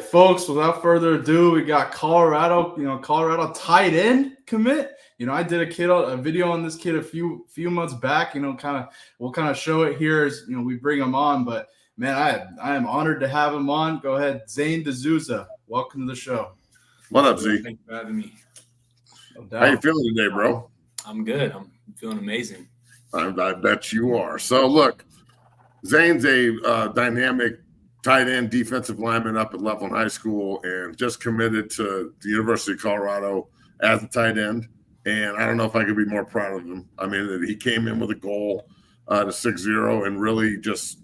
Folks, without further ado, we got Colorado tight end commit. I did a video on this kid a few months back. We'll kind of show it here as we bring him on. But man, I am honored to have him on. Go ahead, Zayne DeSouza. Welcome to the show. What up, Z? Thanks for having me. No How you feeling today, bro? I'm good. I'm feeling amazing. I bet you are. So look, Zane's a dynamic tight end defensive lineman up at Loveland High School and just committed to the University of Colorado as a tight end. And I don't know if I could be more proud of him. I mean, he came in with a goal to 6-0 and really just,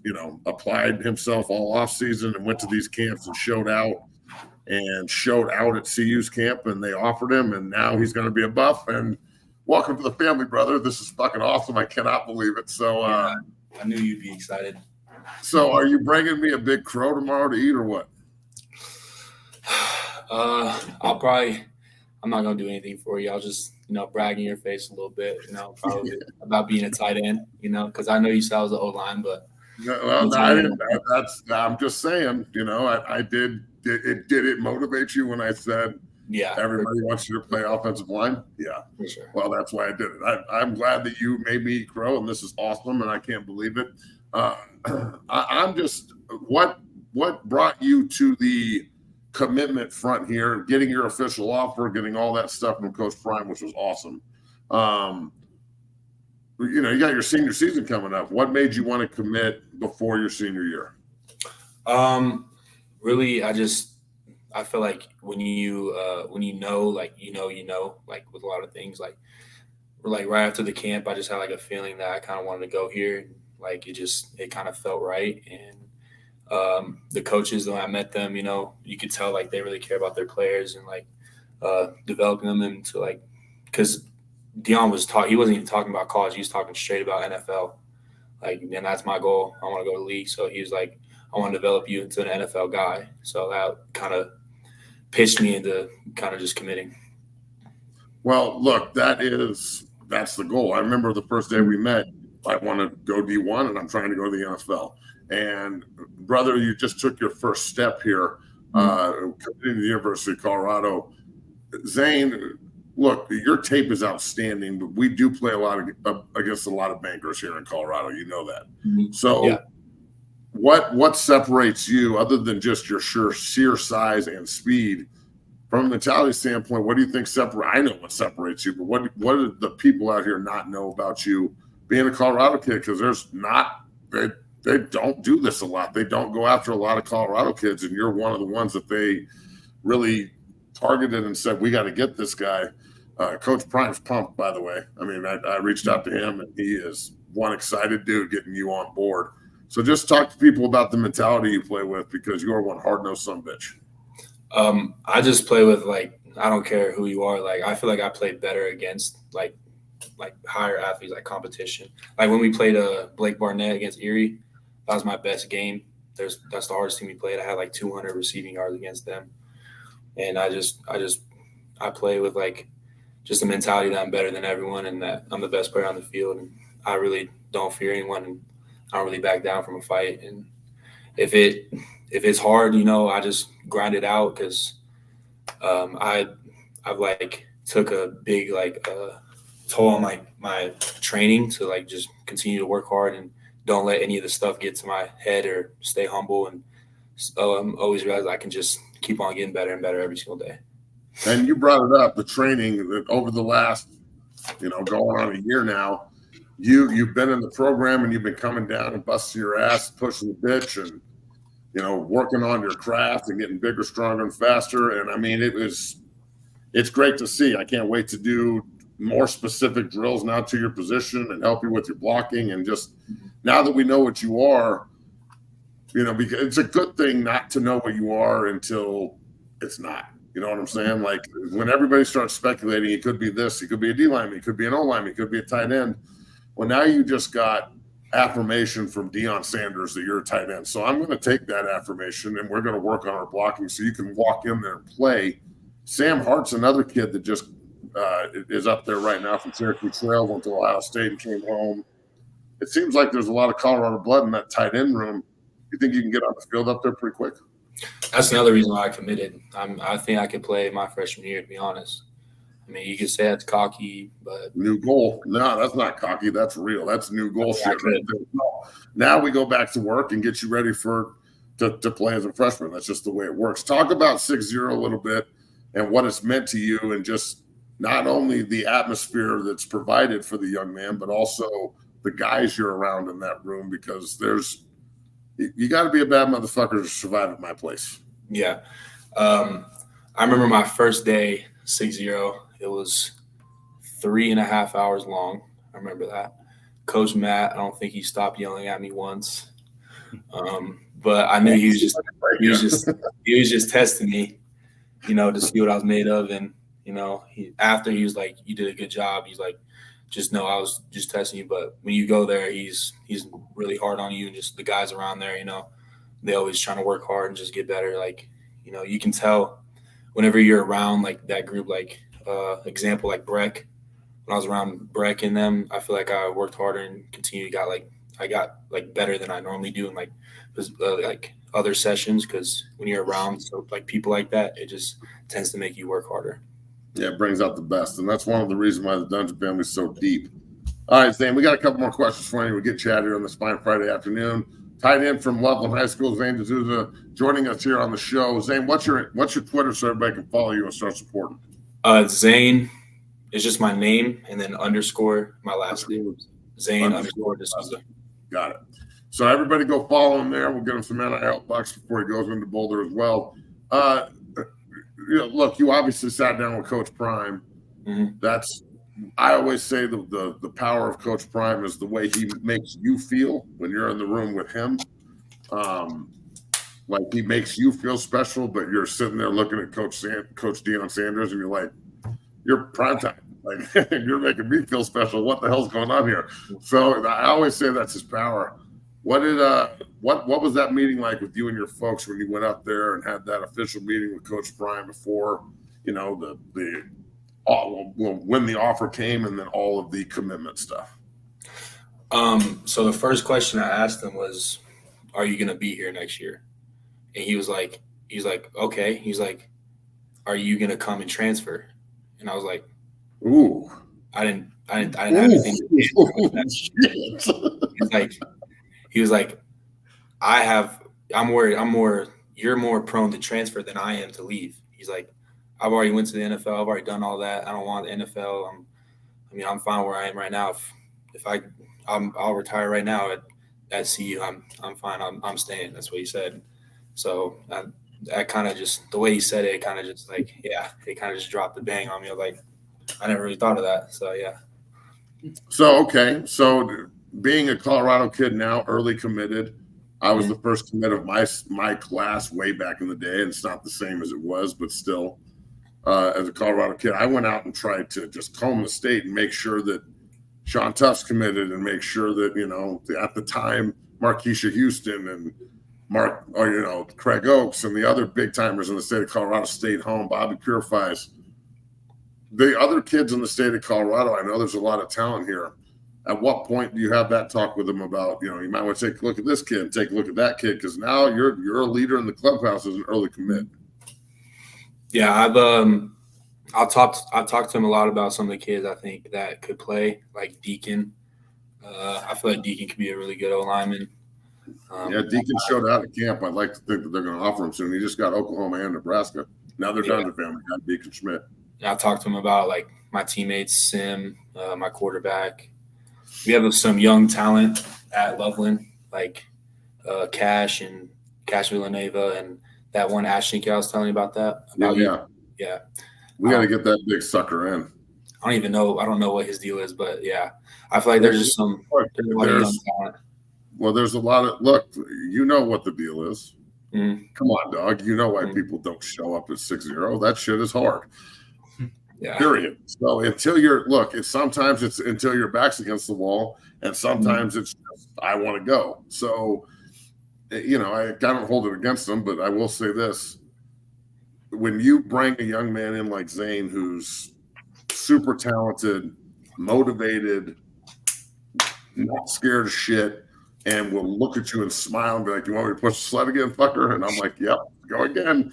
applied himself all off season and went to these camps and showed out at CU's camp, and they offered him, and now he's going to be a Buff. And welcome to the family, brother. This is fucking awesome. I cannot believe it. So I knew you'd be excited. So are you bringing me a big crow tomorrow to eat or what? I'm not going to do anything for you. I'll just, brag in your face a little bit, probably about being a tight end, because I know you said I was the O-line, but. I'm just saying, did it motivate you when I said, yeah, everybody wants you to play offensive line? Yeah. For sure. Well, that's why I did it. I'm glad that you made me eat crow, and this is awesome, and I can't believe it. I'm just what brought you to the commitment front here, getting your official offer, getting all that stuff from Coach Prime, which was awesome. You got your senior season coming up. What made you want to commit before your senior year? Really, I feel like when you know, like with a lot of things, like right after the camp, I just had like a feeling that I kind of wanted to go here. Like it kind of felt right. And the coaches, when I met them, you could tell like they really care about their players and like developing them into because Dion he wasn't even talking about college. He was talking straight about NFL. And that's my goal. I want to go to the league. So he was like, I want to develop you into an NFL guy. So that kind of pitched me into kind of just committing. Well, look, that's the goal. I remember the first day we met, I want to go D1 and I'm trying to go to the NFL. And brother, you just took your first step here, coming to the University of Colorado. Zayn, look, your tape is outstanding, but we do play against a lot of bankers here in Colorado. You know that. Mm-hmm. So yeah. What separates you other than just your sheer size and speed? From a mentality standpoint, what do you think I know what separates you, but what do the people out here not know about you being a Colorado kid? Because they don't do this a lot. They don't go after a lot of Colorado kids, and you're one of the ones that they really targeted and said, we got to get this guy. Coach Prime's pumped, by the way. I mean, I reached out to him, and he is one excited dude getting you on board. So just talk to people about the mentality you play with, because you are one hard-nosed son of a bitch. I just play with, I don't care who you are. I feel like I play better against, like higher athletes, like competition. Like when we played Blake Barnett against Erie, that was my best game. That's the hardest team we played. I had 200 receiving yards against them. And I play with just the mentality that I'm better than everyone and that I'm the best player on the field. And I really don't fear anyone, and I don't really back down from a fight. And if it's hard, I just grind it out, because I've took a big toll on my training to just continue to work hard and don't let any of the stuff get to my head, or stay humble, and always realize I can just keep on getting better and better every single day. And you brought it up, the training that over the last, going on a year now, you've been in the program and you've been coming down and busting your ass, pushing the bitch, and working on your craft and getting bigger, stronger, and faster. And I mean, it's great to see. I can't wait to do more specific drills now to your position and help you with your blocking. And just now that we know what you are, because it's a good thing not to know what you are until it's not. You know what I'm saying? When everybody starts speculating, he could be this, he could be a D lineman, he could be an O lineman, he could be a tight end. Well, now you just got affirmation from Deion Sanders that you're a tight end. So I'm going to take that affirmation, and we're going to work on our blocking so you can walk in there and play. Sam Hart's another kid that just is up there right now from Syracuse Trail, went to Ohio State and came home. It seems like there's a lot of Colorado blood in that tight end room. You think you can get on the field up there pretty quick? That's another reason why I committed. I think I could play my freshman year, to be honest. I mean, you could say that's cocky, but New goal. No, that's not cocky. That's real. That's new goal shit right there. Now we go back to work and get you ready to play as a freshman. That's just the way it works. Talk about 6-0 a little bit and what it's meant to you, and just not only the atmosphere that's provided for the young man, but also the guys you're around in that room, because you got to be a bad motherfucker to survive at my place. Yeah. I remember my first day, 6-0. It was 3.5 hours long. I remember that. Coach Matt, I don't think he stopped yelling at me once. But I knew he was just testing me, to see what I was made of. And, after he was like, you did a good job. He's like, just know I was just testing you. But when you go there, he's really hard on you. And just the guys around there, they always trying to work hard and just get better. Like, you can tell whenever you're around like that group, like example, like Breck. When I was around Breck and them, I feel like I worked harder and I got better than I normally do in like other sessions, because when you're around people like that, it just tends to make you work harder. Yeah, it brings out the best, and that's one of the reasons why the Dungeon family is so deep. All right, Zane, we got a couple more questions for you. We'll get chatty on this fine Friday afternoon. Tight end from Loveland High School, Zayne DeSouza, joining us here on the show. Zane, what's your Twitter so everybody can follow you and start supporting? Zayne is just my name and then underscore my last name. Zayne underscore DeSouza. Got it. So everybody go follow him there. We'll get him some NIL bucks before he goes into Boulder as well. Look, you obviously sat down with Coach Prime. Mm-hmm. I always say the power of Coach Prime is the way he makes you feel when you're in the room with him. Like he makes you feel special, but you're sitting there looking at Coach Deion Sanders and you're like, you're prime time. Like you're making me feel special. What the hell's going on here? So I always say that's his power. What was that meeting like with you and your folks when you went up there and had that official meeting with Coach Prime before, when the offer came and then all of the commitment stuff? So the first question I asked him was, "Are you going to be here next year?" And he was like, "Okay." He's like, "Are you going to come and transfer?" And I was like, "Ooh." I didn't have anything to do with that. He was like, you're more prone to transfer than I am to leave. He's like, I've already went to the NFL. I've already done all that. I don't want the NFL. I'm fine where I am right now. I'll retire right now at CU. I'm fine. I'm staying. That's what he said. So I kind of just, the way he said it, kind of just like, yeah, it kind of just dropped the bang on me. I was like, I never really thought of that. So, yeah. So, okay. So being a Colorado kid now, early committed, I was the first commit of my class way back in the day, and it's not the same as it was, but still, as a Colorado kid, I went out and tried to just comb the state and make sure that Sean Tuff's committed and make sure that, at the time, Marquisha Houston and Craig Oaks and the other big timers in the state of Colorado stayed home. Bobby Purifies. The other kids in the state of Colorado, I know there's a lot of talent here. At what point do you have that talk with them about, you might want to take a look at this kid, take a look at that kid, because now you're a leader in the clubhouse as an early commit. Yeah, I've talked to him a lot about some of the kids I think that could play, like Deacon. I feel like Deacon could be a really good O-lineman. Deacon showed out at camp. I'd like to think that they're going to offer him soon. He just got Oklahoma and Nebraska. Now they're done with family. Got Deacon Schmidt. I talked to him about like my teammates, Sim, my quarterback. We have some young talent at Loveland, like Cash Villaneva and that one Ashton kid I was telling you about that. Yeah. We got to get that big sucker in. I don't even know. I don't know what his deal is, but yeah, I feel like there's just a lot of young talent. Well, there's a lot of look. You know what the deal is. Mm. Come on, dog. You know why people don't show up at 6-0. That shit is hard. Yeah. Period. So until sometimes it's until your back's against the wall, and sometimes it's just, I want to go. So, I don't hold it against them, but I will say this: when you bring a young man in like Zayn, who's super talented, motivated, not scared of shit, and will look at you and smile and be like, "You want me to push the sled again, fucker?" And I'm like, "Yep." Go again.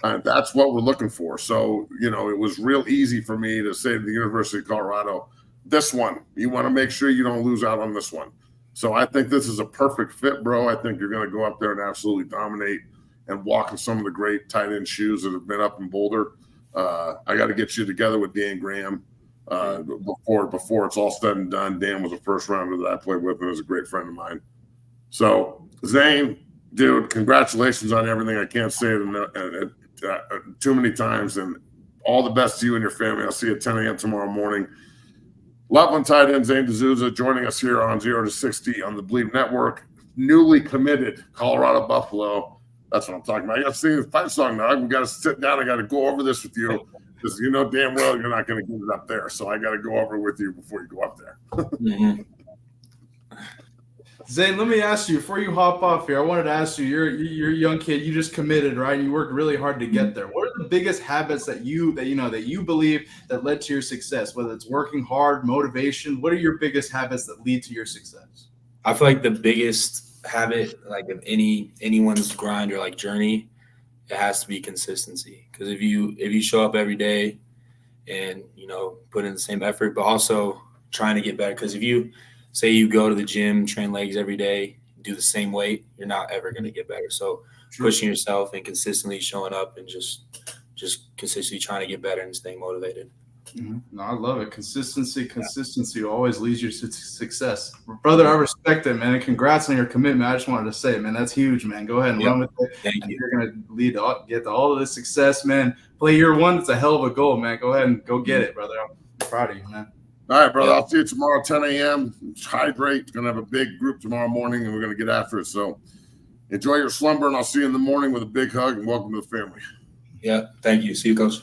That's what we're looking for. So, you know, it was real easy for me to say to the University of Colorado, this one, you want to make sure you don't lose out on this one. So I think this is a perfect fit, bro. I think you're going to go up there and absolutely dominate and walk in some of the great tight end shoes that have been up in Boulder. I got to get you together with Dan Graham before it's all said and done. Dan was a first rounder that I played with and is a great friend of mine. So, Zayn, dude, congratulations on everything. I can't say it too many times. And all the best to you and your family. I'll see you at 10 a.m. tomorrow morning. Loveland tight end Zayne DeSouza joining us here on 0 to 60 on the Bleed Network. Newly committed Colorado Buffalo. That's what I'm talking about. I got to sing the fight song now. I've got to sit down. I got to go over this with you because you know damn well you're not going to get it up there. So I got to go over it with you before you go up there. Mm-hmm. Zayn, let me ask you before you hop off here. I wanted to ask you. You're a young kid. You just committed, right? You worked really hard to get there. What are the biggest habits that you believe that led to your success? Whether it's working hard, motivation. What are your biggest habits that lead to your success? I feel like the biggest habit, like of anyone's grind or like journey, it has to be consistency. Because if you show up every day and put in the same effort, but also trying to get better. Because if you say you go to the gym, train legs every day, do the same weight, you're not ever going to get better. So pushing yourself and consistently showing up and just consistently trying to get better and staying motivated. Mm-hmm. No, I love it. Consistency always leads you to success. Brother, I respect it, man. And congrats on your commitment. I just wanted to say, man, that's huge, man. Go ahead and run with it. Thank you. You're going to get to all of this success, man. Play year one. It's a hell of a goal, man. Go ahead and go get it, brother. I'm proud of you, man. All right, brother. I'll see you tomorrow, 10 a.m. Hydrate. It's going to have a big group tomorrow morning, and we're going to get after it. So enjoy your slumber, and I'll see you in the morning with a big hug, and welcome to the family. Yeah, thank you. See you, Coach.